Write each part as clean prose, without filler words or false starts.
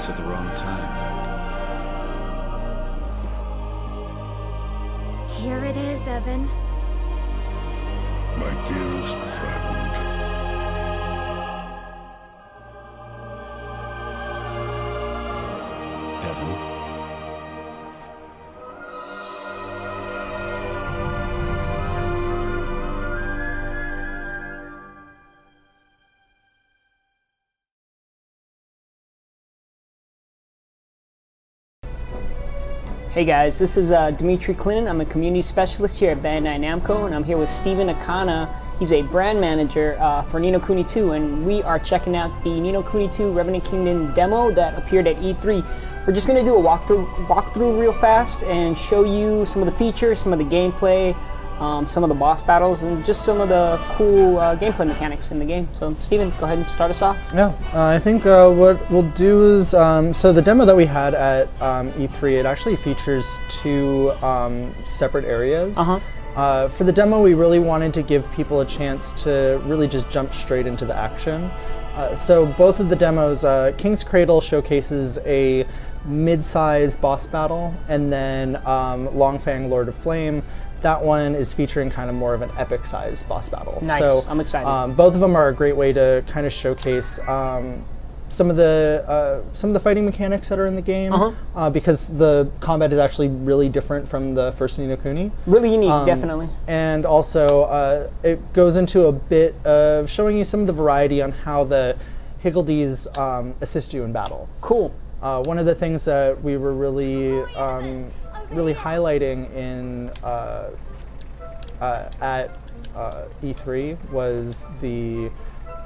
place at the wrong time. Here it is, Evan. My dearest friend. Evan. Hey guys, this is Dimitri Clinton. I'm a community specialist here at Bandai Namco, and I'm here with Steven Akana. He's a brand manager for Ni no Kuni 2, and we are checking out the Ni no Kuni 2 Revenant Kingdom demo that appeared at E3. We're just going to do a walkthrough real fast and show you some of the features, some of the gameplay, some of the boss battles, and just some of the cool gameplay mechanics in the game. So, Steven, go ahead and start us off. Yeah, I think what we'll do is, so the demo that we had at E3, it actually features two separate areas. For the demo, we really wanted to give people a chance to really just jump straight into the action. So both of the demos, King's Cradle showcases a mid-size boss battle, and then Longfang Lord of Flame, that one is featuring kind of more of an epic size boss battle. Nice, so, I'm excited. Both of them are a great way to kind of showcase some of the fighting mechanics that are in the game, because the combat is actually really different from the first Ni no Kuni. Really unique, definitely. And also, it goes into a bit of showing you some of the variety on how the Higgledies assist you in battle. Cool. One of the things that we were really highlighting in at E3 was the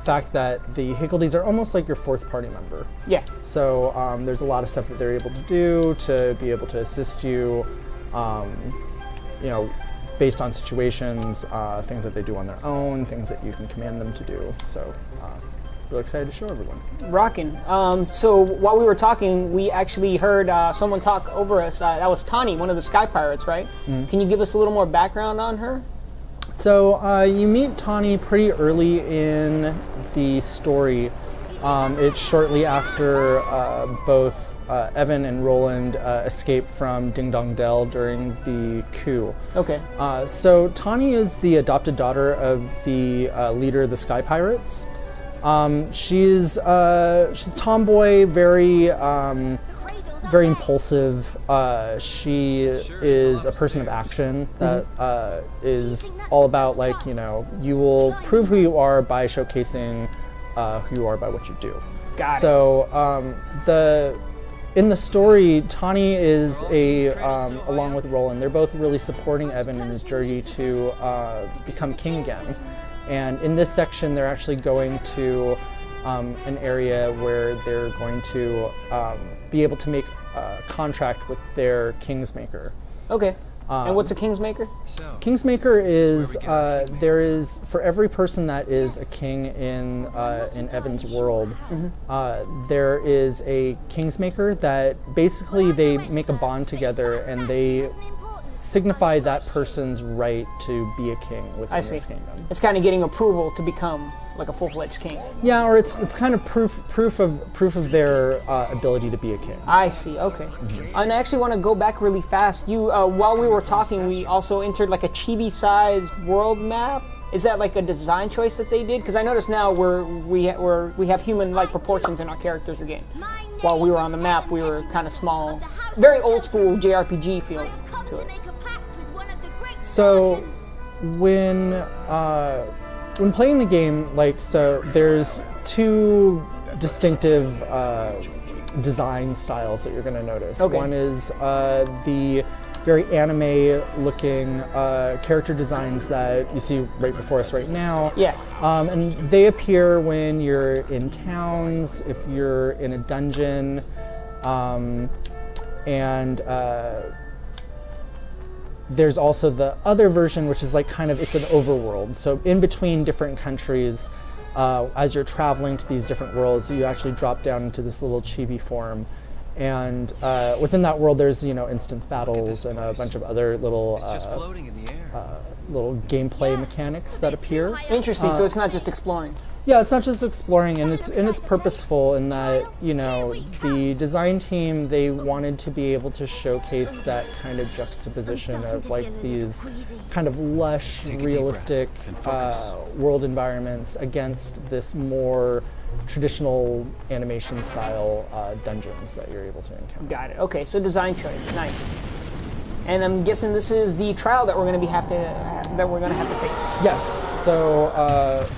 fact that the Higgledies are almost like your fourth party member. Yeah. So there's a lot of stuff that they're able to do to be able to assist you, you know, based on situations, things that they do on their own, things that you can command them to do. So really excited to show everyone. Rockin'. So while we were talking, we actually heard someone talk over us. That was Tani, one of the Sky Pirates, right? Can you give us a little more background on her? So you meet Tani pretty early in the story. It's shortly after both Evan and Roland escape from Ding Dong Dell during the coup. Okay. So Tani is the adopted daughter of the leader of the Sky Pirates. She's a tomboy, very impulsive. She is a person of action that is all about, like, you know, you will prove who you are by showcasing who you are by what you do. Got it. So in the story, Tani is along with Roland, they're both really supporting Evan in his journey to become king again. And in this section, they're actually going to an area where they're going to be able to make a contract with their Kingsmaker. Okay. And what's a Kingsmaker? Kingsmaker is there is, for every person that is a king in Evan's world, there is a Kingsmaker that basically they make a bond together and they signify that person's right to be a king within this kingdom. It's kind of getting approval to become like a full-fledged king. Yeah, or it's kind of proof of their ability to be a king. I see. Okay. And I actually want to go back really fast. You while we were talking, we also entered like a chibi-sized world map. Is that like a design choice that they did? Because I noticed now we have human-like proportions in our characters again. While we were on the map, we were kind of small, very old-school JRPG feel to it. So when playing the game, like, so there's two distinctive design styles that you're going to notice. Okay. One is the very anime-looking character designs that you see right before us right now. Yeah. And they appear when you're in towns, if you're in a dungeon, and there's also the other version, which is like kind of, it's an overworld. So in between different countries, as you're traveling to these different worlds, you actually drop down into this little chibi form. And within that world, there's, you know, instance battles and a bunch of other little little gameplay mechanics that appear. Interesting. So it's not just exploring. Yeah, it's not just exploring, and it's purposeful in that, you know, the design team, they wanted to be able to showcase that kind of juxtaposition of like these kind of lush, realistic world environments against this more traditional animation style dungeons that you're able to encounter. Got it. Okay, so design choice, nice. And I'm guessing this is the trial that we're going to have to face. Yes. So,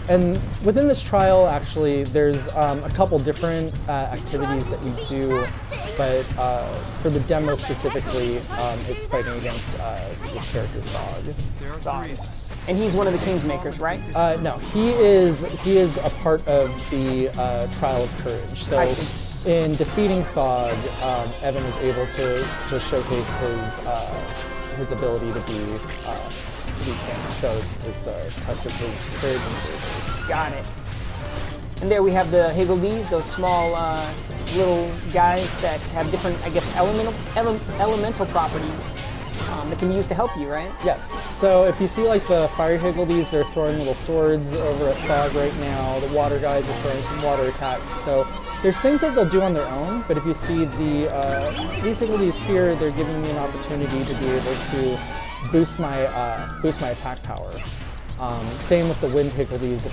and within this trial, actually, there's a couple different activities that you do, but for the demo specifically, it's fighting against this character, Dog. And he's one of the Kingsmakers, right? No, he is a part of the Trial of Courage. So, in defeating Fog, Evan is able to showcase his ability to be king. So it's a test of his courage and bravery. Got it. And there we have the Higgledies, those small little guys that have different, I guess, elemental properties that can be used to help you, right? Yes. So if you see like the fire Higgledies, they're throwing little swords over at Fog right now. The water guys are throwing some water attacks. So there's things that they'll do on their own, but if you see these Higgledies here, they're giving me an opportunity to be able to boost my attack power. Same with the Wind Higgledies.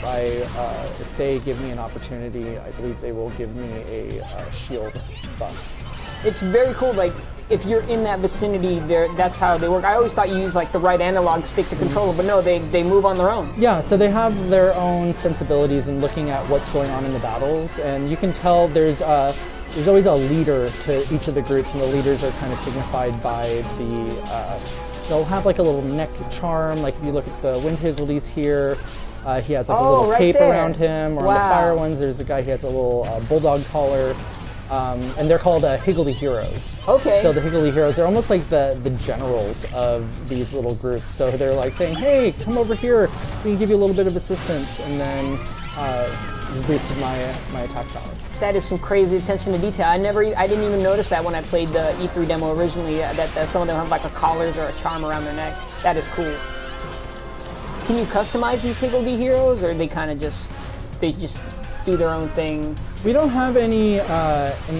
If they give me an opportunity, I believe they will give me a shield buff. It's very cool. Like if you're in that vicinity, that's how they work. I always thought you used like the right analog stick to control it, but no, they move on their own. Yeah, so they have their own sensibilities in looking at what's going on in the battles, and you can tell there's always a leader to each of the groups, and the leaders are kind of signified by they'll have like a little neck charm. Like if you look at the Wind Higgledies here, he has like a little right cape there around him, or on the fire ones, there's a guy who has a little bulldog collar. And they're called Higgledy Heroes. Okay. So the Higgledy Heroes are almost like the generals of these little groups. So they're like saying, hey, come over here, we can give you a little bit of assistance, and then boosted my attack power. That is some crazy attention to detail. I didn't even notice that when I played the E3 demo originally, that some of them have like a collars or a charm around their neck. That is cool. Can you customize these Higgledy Heroes, or they kind of just do their own thing? We don't have any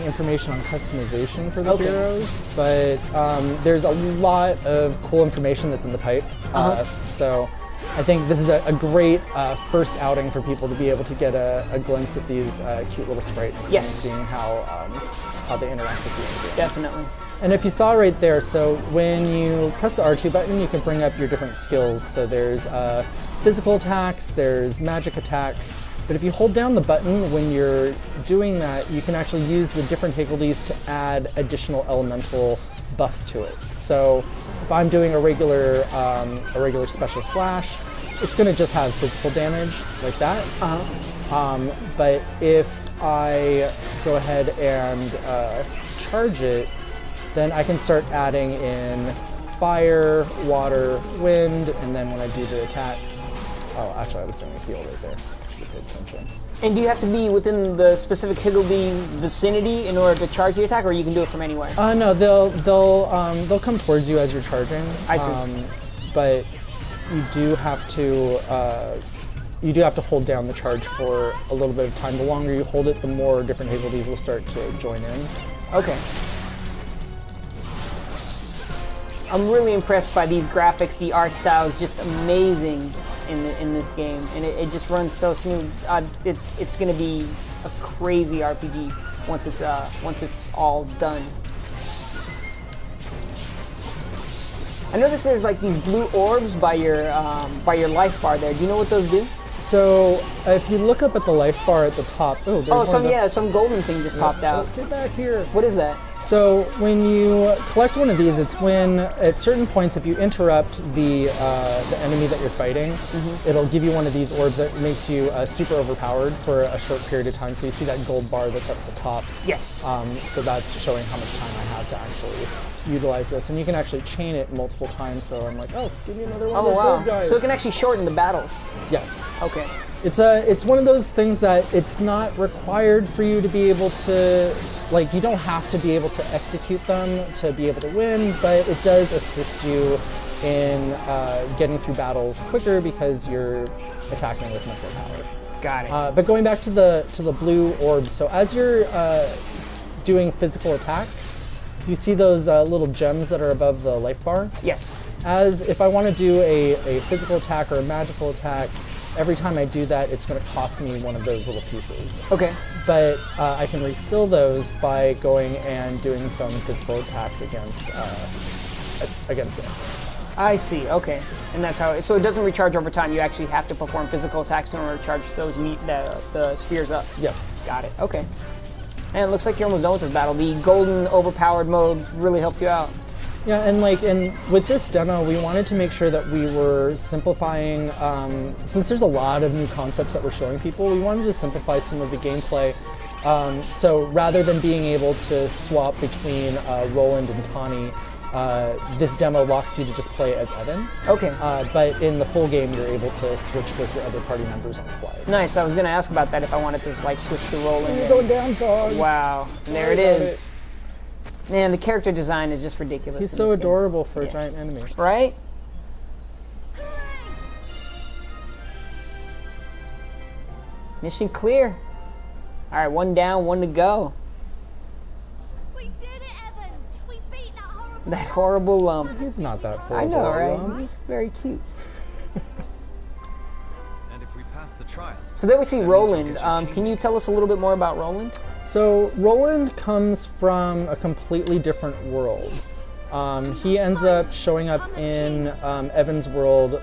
information on customization for the heroes, but there's a lot of cool information that's in the pipe. So I think this is a great first outing for people to be able to get a glimpse at these cute little sprites and seeing how they interact with you in the game. Definitely. And if you saw right there, so when you press the R2 button, you can bring up your different skills. So there's physical attacks, there's magic attacks. But if you hold down the button when you're doing that, you can actually use the different Higgledies to add additional elemental buffs to it. So if I'm doing a regular special slash, it's going to just have physical damage like that. But if I go ahead and charge it, then I can start adding in fire, water, wind, and then when I do the attacks, actually I was doing a heal right there. Attention. And do you have to be within the specific Higgledy's vicinity in order to charge the attack, or you can do it from anywhere? No, they'll come towards you as you're charging. I see. But you do have to hold down the charge for a little bit of time. The longer you hold it, the more different Higgledies will start to join in. Okay. I'm really impressed by these graphics. The art style is just amazing in this game, and it just runs so smooth. It's going to be a crazy RPG once it's all done. I noticed there's like these blue orbs by your life bar there. Do you know what those do? So if you look up at the life bar at the top, some golden thing just popped out. Get back here. What is that? So when you collect one of these, it's when at certain points, if you interrupt the enemy that you're fighting, it'll give you one of these orbs that makes you super overpowered for a short period of time. So you see that gold bar that's up at the top. Yes. So that's showing how much time I have to actually utilize this, and you can actually chain it multiple times. So I'm like, oh, give me another one of those gold guys. So it can actually shorten the battles. Yes. Okay. It's one of those things that it's not required for you to be able to, like, you don't have to be able to execute them to be able to win, but it does assist you in getting through battles quicker because you're attacking with much more power. Got it. But going back to the blue orbs, so as you're doing physical attacks, you see those little gems that are above the life bar? Yes. As if I want to do a physical attack or a magical attack, every time I do that, it's going to cost me one of those little pieces. Okay. But I can refill those by going and doing some physical attacks against them. I see. Okay. And that's how. So it doesn't recharge over time. You actually have to perform physical attacks in order to charge those the spheres up. Yep. Got it. Okay. And it looks like you're almost done with this battle. The golden overpowered mode really helped you out. Yeah, and with this demo, we wanted to make sure that we were simplifying, since there's a lot of new concepts that we're showing people, we wanted to simplify some of the gameplay. So rather than being able to swap between Roland and Tawny, this demo locks you to just play as Evan. Okay. But in the full game, you're able to switch with your other party members on the fly. Nice. I was going to ask about that if I wanted to like switch to Roland. You're going down, dog. Wow. And there it is. Man, the character design is just ridiculous. He's so adorable for a giant enemy. Right? Mission clear. All right, one down, one to go. We did it, Evan. We beat That horrible lump. He's not that horrible. I know, right? He's very cute. And if we pass the trial, so then we see Roland. Can you tell us a little bit more about Roland? So Roland comes from a completely different world. He ends up showing up in Evan's world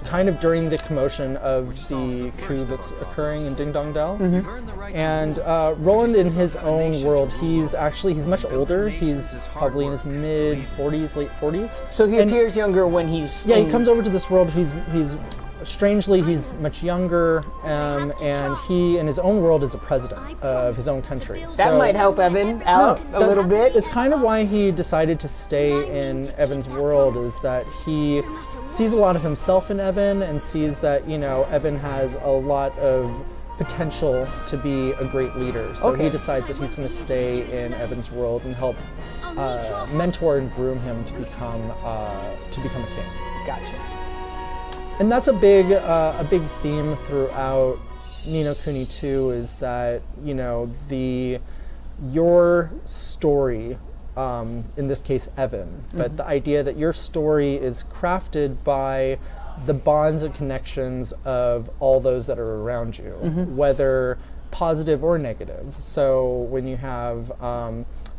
kind of during the commotion of the coup that's occurring in Ding Dong Dell. And Roland in his own world, he's much older. He's probably in his mid-40s, late 40s. So he appears younger when he's... Yeah, he comes over to this world. Strangely, he's much younger, and he, in his own world, is a president of his own country. That might help Evan out a little bit. It's kind of why he decided to stay in Evan's world, is that he sees a lot of himself in Evan and sees that, Evan has a lot of potential to be a great leader. So he decides that he's going to stay in Evan's world and help mentor and groom him to become a king. Gotcha. And that's a big theme throughout Ni no Kuni 2 is that, your story, in this case Evan, but the idea that your story is crafted by the bonds and connections of all those that are around you, whether positive or negative. So when you have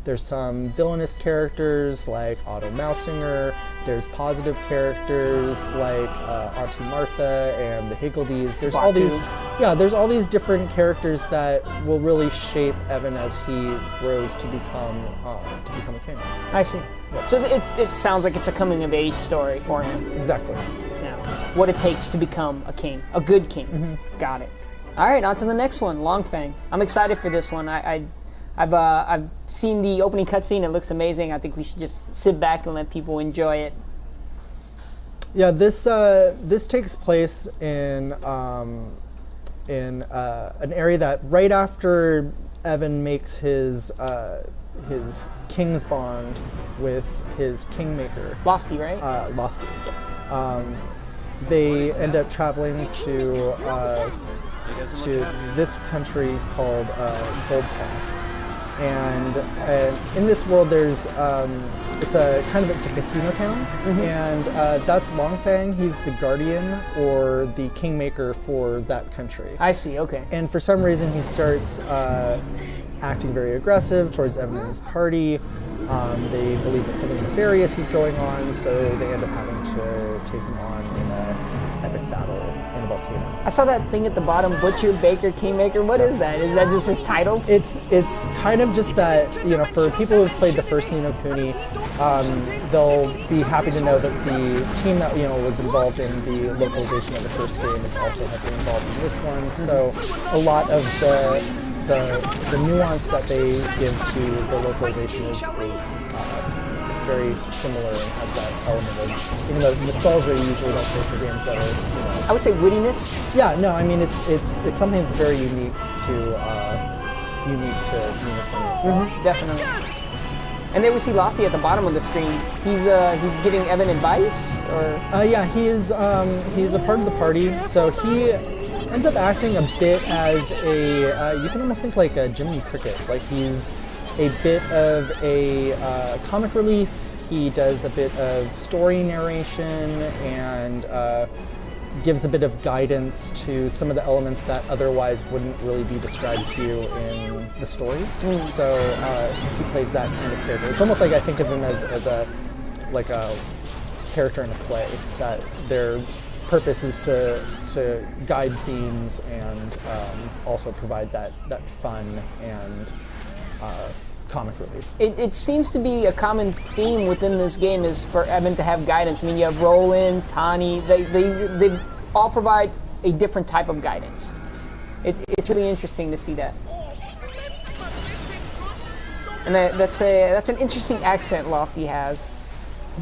there's some villainous characters like Otto Mausinger. There's positive characters like Auntie Martha and the Higgledies. There's all these different characters that will really shape Evan as he grows to become a king. I see. Yep. So it sounds like it's a coming of age story for him. Exactly. Now, what it takes to become a king, a good king. Got it. All right, on to the next one, Longfang. I'm excited for this one. I've seen the opening cutscene. It looks amazing. I think we should just sit back and let people enjoy it. Yeah, this takes place in an area that right after Evan makes his king's bond with his kingmaker. Lofty, right? Lofty. Yeah. They end up traveling to this country called Goldpaw. And in this world, there's it's a casino town, and that's Longfang. He's the guardian or the kingmaker for that country. I see. Okay. And for some reason, he starts acting very aggressive towards Evan and his party. They believe that something nefarious is going on, so they end up having to take him on in an epic battle in a volcano. I saw that thing at the bottom, Butcher, Baker, Kingmaker. What is that? Is that just his titles? It's kind of just that, for people who've played the first Ni no Kuni, they'll be happy to know that the team that, was involved in the localization of the first game is also heavily involved in this one. So a lot of the nuance that they give to the localization is it's very similar and has that element of, even though nostalgia you usually don't play for games that are, I would say wittiness. Yeah, no, I mean it's something that's very unique to Ni no Kuni itself. Definitely. And then we see Lofty at the bottom of the screen. He's giving Evan advice, or yeah, he's a part of the party. So ends up acting a bit as a, you can almost think like a Jiminy Cricket. Like he's a bit of a comic relief. He does a bit of story narration and gives a bit of guidance to some of the elements that otherwise wouldn't really be described to you in the story. So he plays that kind of character. It's almost like I think of him as a character in a play, that their purpose is to guide themes and also provide that fun and comic relief. It seems to be a common theme within this game is for Evan to have guidance. I mean, you have Roland, Tani, they all provide a different type of guidance. It's really interesting to see that. And that's an interesting accent Lofty has.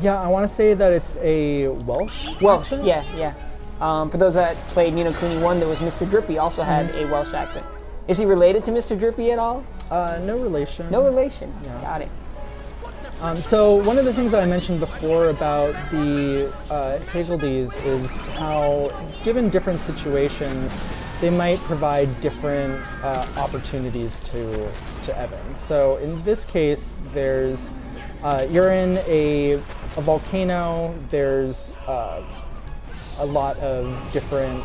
Yeah, I want to say that it's a Welsh accent? Yeah. For those that played Ni no Kuni 1, there was Mr. Drippy also had a Welsh accent. Is he related to Mr. Drippy at all? No relation. No relation. Yeah. Got it. So one of the things that I mentioned before about the Higgledies is how, given different situations, they might provide different opportunities to Evan. So in this case, there's you're in a volcano. There's a lot of different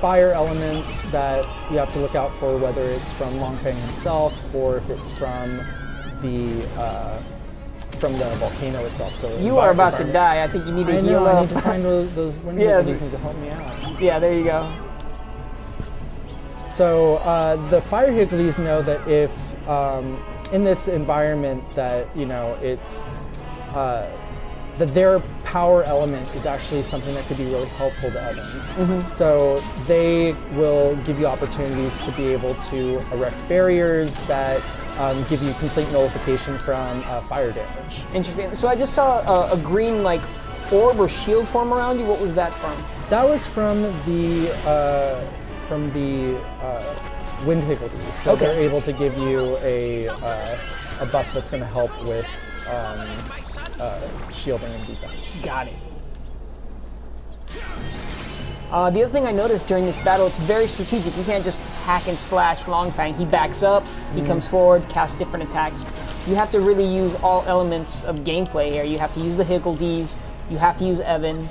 fire elements that you have to look out for, whether it's from Longfang himself or if it's from the volcano itself. So you are about to die. I think you need to heal up. I need to find those wind Higgledies need to help me out. Yeah, there you go. So the fire Higgledies know that if in this environment that it's that their power element is actually something that could be really helpful to Evan. So they will give you opportunities to be able to erect barriers that give you complete nullification from fire damage. Interesting. So I just saw a green orb or shield form around you. What was that from? That was from the wind Higgledies. So Okay. they're able to give you a buff that's going to help with shielding and defense. Got it. The other thing I noticed during this battle, it's very strategic. You can't just hack and slash Longfang. He backs up, he comes forward, casts different attacks. You have to really use all elements of gameplay here. You have to use the Higgledies, you have to use Evan.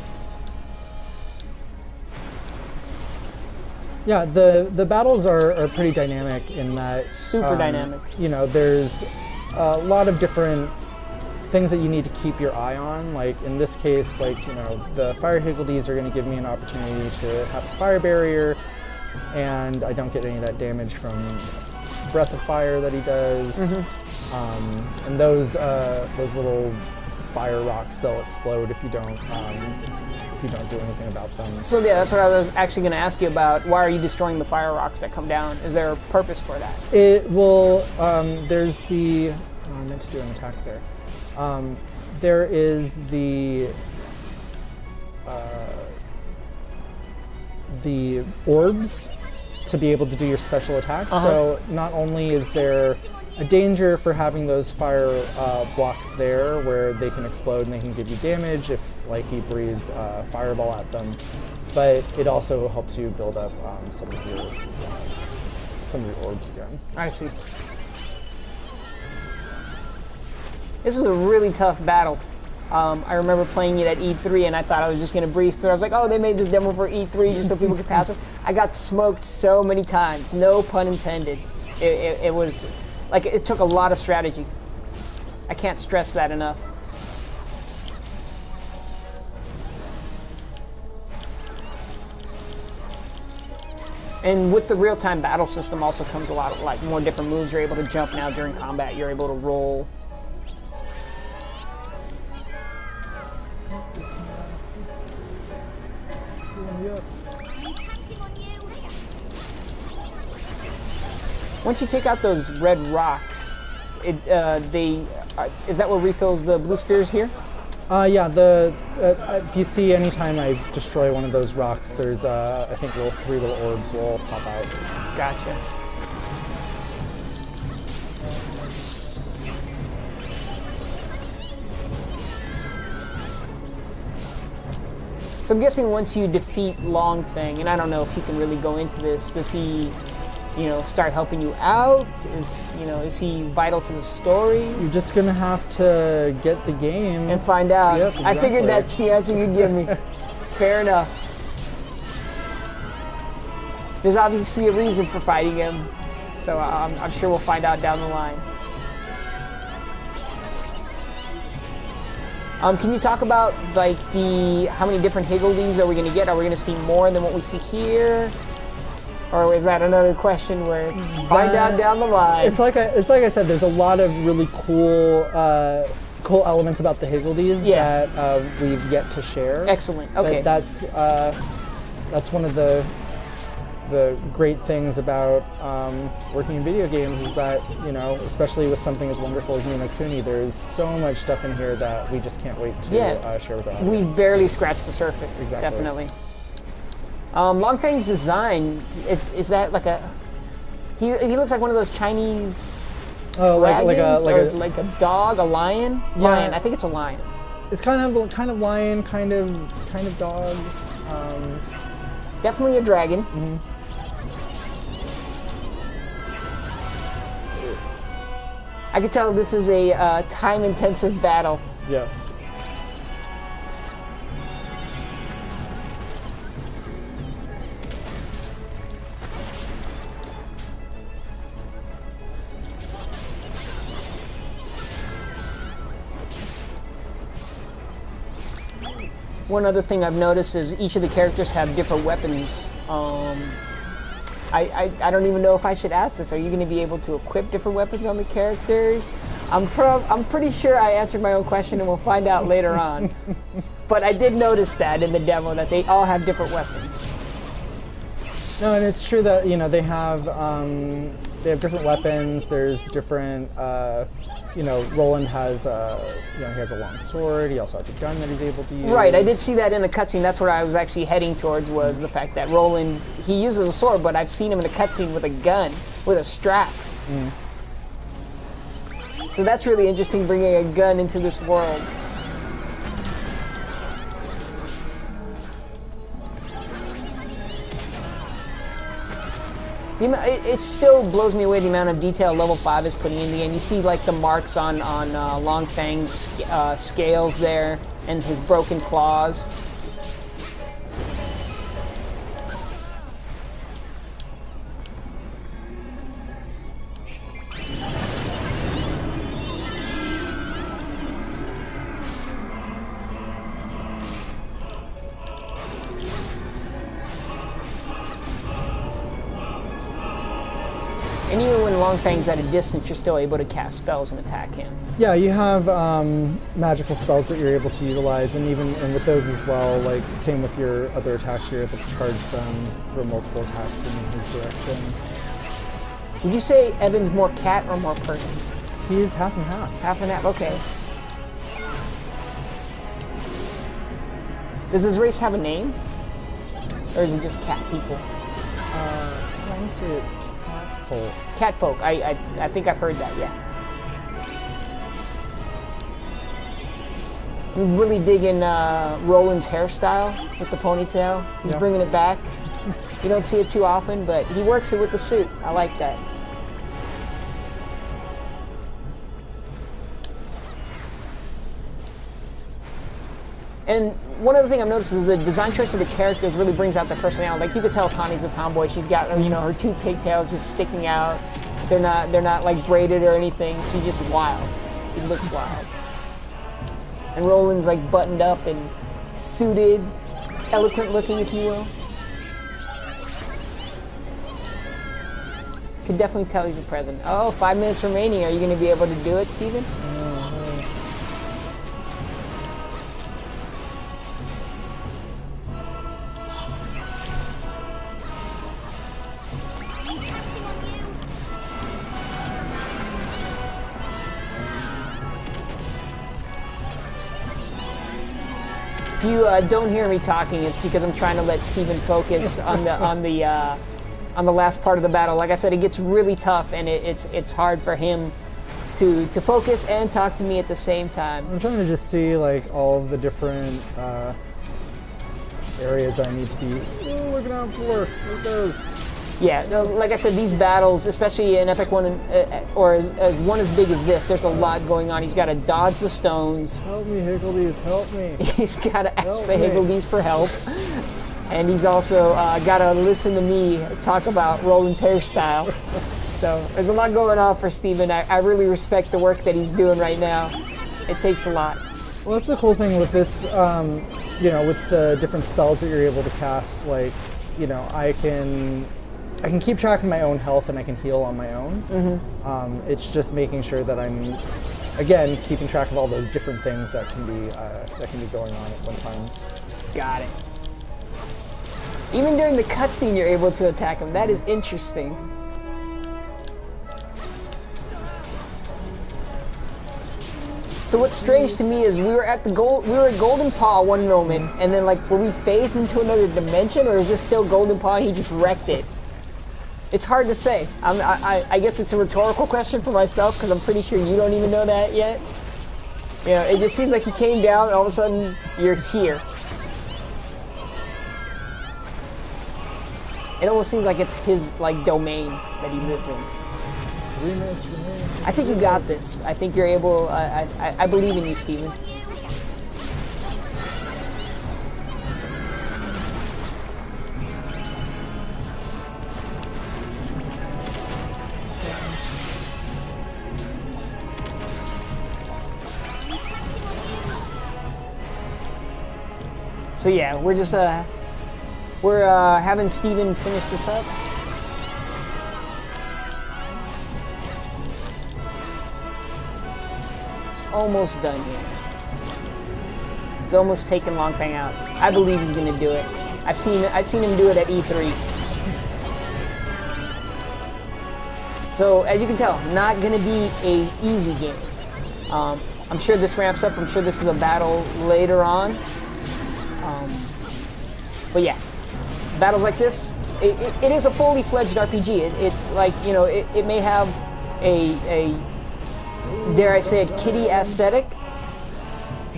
Yeah, the battles are pretty dynamic in that. Super dynamic. There's a lot of different things that you need to keep your eye on. Like in this case, the fire Higgledies are going to give me an opportunity to have a fire barrier, and I don't get any of that damage from breath of fire that he does. And those little fire rocks, they'll explode if you don't do anything about them. So yeah, that's what I was actually going to ask you about. Why are you destroying the fire rocks that come down? Is there a purpose for that? It will. There's the. Oh, I meant to do an attack there. There is the orbs to be able to do your special attacks. So not only is there a danger for having those fire blocks there where they can explode and they can give you damage if he breathes fireball at them, but it also helps you build up some of your orbs again. I see. This is a really tough battle. I remember playing it at E3 and I thought I was just going to breeze through. I was like, oh, they made this demo for E3 just so people could pass it. I got smoked so many times, no pun intended. It was, it took a lot of strategy. I can't stress that enough. And with the real-time battle system also comes a lot of more different moves. You're able to jump now during combat. You're able to roll. Once you take out those red rocks, is that what refills the blue spheres here? Yeah, if you see anytime I destroy one of those rocks, there's I think 3 little orbs will pop out. Gotcha. So I'm guessing once you defeat Long Feng, and I don't know if he can really go into this, does he, you know, start helping you out? Is he vital to the story? You're just gonna have to get the game And find out. Yep, I figured exactly. that's the answer you'd give me. Fair enough. There's obviously a reason for fighting him, so I'm sure we'll find out down the line. Can you talk about like how many different Higgledies are we going to get? Are we going to see more than what we see here, or is that another question where it's find out down the line? It's like I said. There's a lot of really cool elements about the Higgledies that we've yet to share. Excellent. Okay. But that's one of the great things about working in video games is that, you know, especially with something as wonderful as Ni no Kuni, there's so much stuff in here that we just can't wait to share with our audience. We've barely scratched the surface. Exactly. Definitely. Long Feng's design, is that like a... He looks like one of those Chinese dragons, like a dog, a lion? Yeah. Lion, I think it's a lion. It's kind of lion, kind of dog. Definitely a dragon. Mm-hmm. I can tell this is a time-intensive battle. Yes. One other thing I've noticed is each of the characters have different weapons. I don't even know if I should ask this. Are you going to be able to equip different weapons on the characters? I'm pretty sure I answered my own question, and we'll find out later on. But I did notice that in the demo that they all have different weapons. No, and it's true that, you know, they have different weapons. There's different, you know, Roland has, he has a long sword. He also has a gun that he's able to use. Right, I did see that in the cutscene. That's what I was actually heading towards, was the fact that Roland, he uses a sword, but I've seen him in the cutscene with a gun, with a strap. So that's really interesting, bringing a gun into this world. It still blows me away the amount of detail Level 5 is putting in the game. You see like the marks on Long Feng's scales there, and his broken claws. And even when Long Feng's at a distance, you're still able to cast spells and attack him. Yeah, you have magical spells that you're able to utilize, and with those as well, like same with your other attacks, you're able to charge them, throw multiple attacks in his direction. Would you say Evan's more cat or more person? He is half and half. Half and half, okay. Does his race have a name? Or is it just cat people? I want to say it's catfolk. Catfolk, I think I've heard that, yeah. I'm really digging Roland's hairstyle with the ponytail. He's bringing it back. You don't see it too often, but he works it with the suit. I like that. And one other thing I've noticed is the design choice of the characters really brings out their personality. Like you could tell Connie's a tomboy. She's got, her two pigtails just sticking out. They're not like braided or anything. She's just wild. She looks wild. And Roland's like buttoned up and suited, eloquent looking, if you will. Could definitely tell he's a president. Oh, 5 minutes remaining. Are you going to be able to do it, Steven? If you don't hear me talking, it's because I'm trying to let Steven focus on the last part of the battle. Like I said, it gets really tough, and it's hard for him to focus and talk to me at the same time. I'm trying to just see like all of the different areas I need to be looking out for. There it goes. Yeah, no, like I said, these battles, especially an epic one, or one as big as this, there's a lot going on. He's got to dodge the stones. Help me, Higgledies, help me. He's got to ask Help the me. Higgledies for help. And he's also got to listen to me talk about Roland's hairstyle. So there's a lot going on for Steven. I really respect the work that he's doing right now. It takes a lot. Well, that's the cool thing with this, you know, with the different spells that you're able to cast. Like, you know, I can keep track of my own health and I can heal on my own. Mm-hmm. It's just making sure that I'm, again, keeping track of all those different things that can be going on at one time. Got it. Even during the cutscene, you're able to attack him. That is interesting. So what's strange to me is we were at Golden Paw one moment, and then like were we phased into another dimension, or is this still Golden Paw and he just wrecked it? It's hard to say. I guess it's a rhetorical question for myself because I'm pretty sure you don't even know that yet. You know, it just seems like he came down and all of a sudden you're here. It almost seems like it's his like domain that he lives in. 3 minutes remaining. I think you got this. I think you're able. I believe in you, Steven. So yeah, we're just having Steven finish this up. Almost done here. It's almost taken Longfang out. I believe he's gonna do it. I've seen him do it at E3. So as you can tell, not gonna be a easy game. I'm sure this ramps up. I'm sure this is a battle later on. But yeah, battles like this, it is a fully fledged RPG. It's like, you know, it may have a dare I say it, kiddie aesthetic,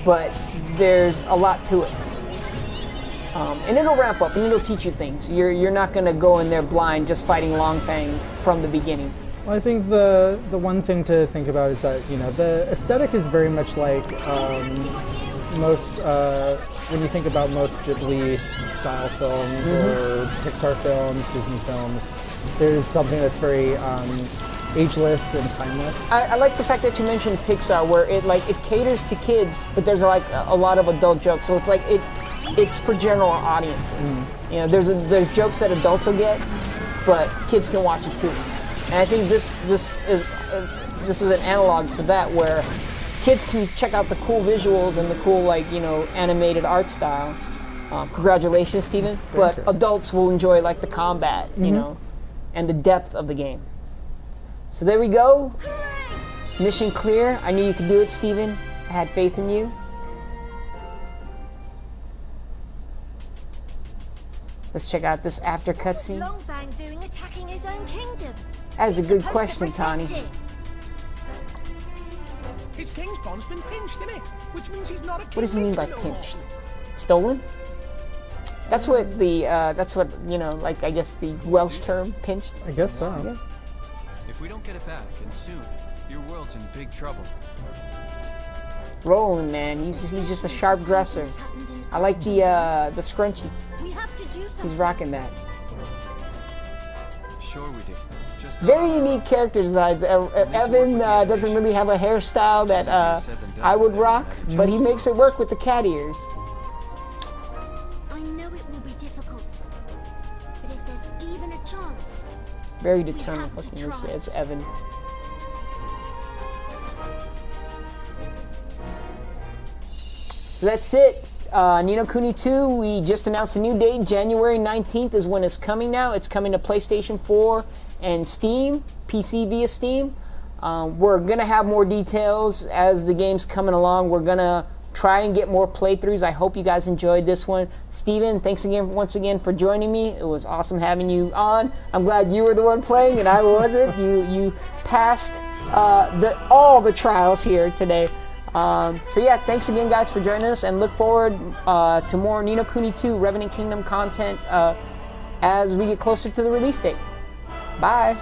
but there's a lot to it. And it'll ramp up and it'll teach you things. You're not gonna go in there blind just fighting Longfang from the beginning. Well, I think the one thing to think about is that, you know, the aesthetic is very much like most, when you think about most Ghibli style films or Pixar films, Disney films, there's something that's very ageless and timeless. I like the fact that you mentioned Pixar, where it caters to kids, but there's like a lot of adult jokes. So it's like it's for general audiences. You know, there's jokes that adults will get, but kids can watch it too. And I think this is an analog for that, where kids can check out the cool visuals and the cool, like, you know, animated art style. Congratulations, Steven. But adults will enjoy like the combat, you know, and the depth of the game. So there we go. Mission clear. I knew you could do it, Steven. I had faith in you. Let's check out this after cutscene. Longfang doing attacking his own kingdom? That is a He's good supposed to question, Tani. protect it. His king's bond's been pinched, isn't it? Which means he's not a king. What does he mean by no more. pinched? Stolen? That's what you know, like I guess the Welsh term, pinched. I guess so. Yeah. If we don't get it back, and soon, your world's in big trouble. Roland, man, he's just a sharp dresser. I like the scrunchie. We have to do something. He's rocking that. Sure we do. Just Very unique character designs. Evan doesn't really have a hairstyle that I would rock, but he makes it work with the cat ears. I know it will be difficult, but if there's even a chance, Very determined looking as Evan. So that's it. Ni no Kuni 2, we just announced a new date. January 19th is when it's coming now. It's coming to PlayStation 4 and Steam, PC via Steam. We're going to have more details as the game's coming along. We're going to try and get more playthroughs. I hope you guys enjoyed this one. Steven, thanks again once again for joining me. It was awesome having you on. I'm glad you were the one playing and I wasn't. You passed all the trials here today. So yeah, thanks again, guys, for joining us, and look forward to more Ni no Kuni 2 Revenant Kingdom content as we get closer to the release date. Bye.